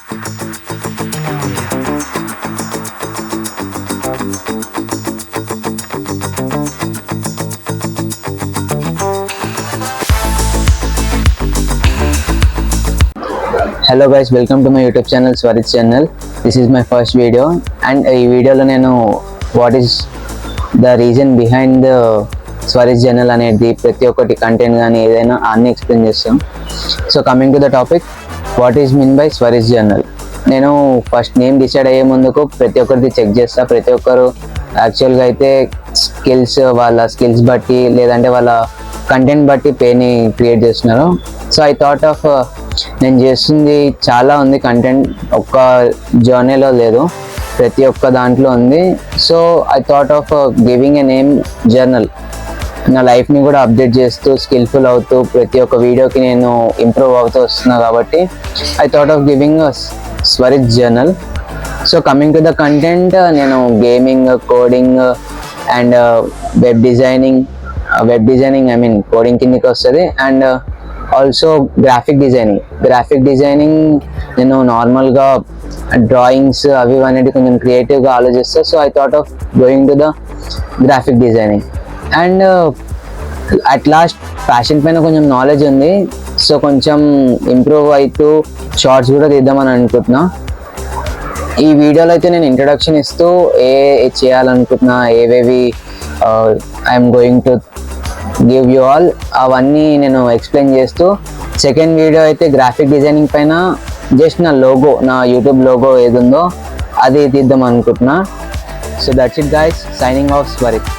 Hello guys, welcome to my YouTube channel Swarit channel. This is my first video and ఈ వీడియోలో నేను what is the reason behind the Swarit journal అనేది ప్రతి ఒక్కటి content కానీ ఏదైనా అన్ని ఎక్స్ప్లెయిన్ చేస్తాం. So coming to the topic, what is mean by Swarit journal. నేను ఫస్ట్ నేమ్ డిసైడ్ అయ్యే ముందుకు ప్రతి ఒక్కరిది చెక్ చేస్తా. ప్రతి ఒక్కరు యాక్చువల్గా అయితే వాళ్ళ స్కిల్స్ బట్టి లేదంటే వాళ్ళ కంటెంట్ బట్టి పేని క్రియేట్ చేస్తున్నారు. సో ఐ థాట్ ఆఫ్ నేను చేస్తుంది చాలా ఉంది కంటెంట్, ఒక్క జర్నీలో లేదు, ప్రతి ఒక్క దాంట్లో ఉంది. So I thought of giving a name journal. నా లైఫ్ని కూడా అప్డేట్ చేస్తూ స్కిల్ఫుల్ అవుతూ ప్రతి ఒక్క వీడియోకి నేను ఇంప్రూవ్ అవుతూ వస్తున్నా కాబట్టి I thought of giving Swarit journal. So coming to the content, నేను gaming, coding and web designing I mean coding కిందకి వస్తుంది. అండ్ ఆల్సో గ్రాఫిక్ డిజైనింగ్ నేను నార్మల్గా డ్రాయింగ్స్ అవి అనేది కొంచెం క్రియేటివ్గా ఆలోచిస్తాను. So I thought of going to the graphic designing. And at last fashion పైన కొంచెం నాలెడ్జ్ ఉంది, సో కొంచెం ఇంప్రూవ్ అవుతూ షార్ట్స్ కూడా తీద్దామని అనుకుంటున్నా. ఈ వీడియోలో అయితే నేను ఇంట్రడక్షన్ ఇస్తూ ఏ చేయాలనుకుంటున్నా, ఏవేవి I'm going to give you all అవన్నీ నేను ఎక్స్ప్లెయిన్ చేస్తూ, సెకండ్ వీడియో అయితే గ్రాఫిక్ డిజైనింగ్ పైన జస్ట్ నా యూట్యూబ్ లోగో ఏది ఉందో అది తీద్దాం అనుకుంటున్నా. So that's it guys, signing off స్వరిత్.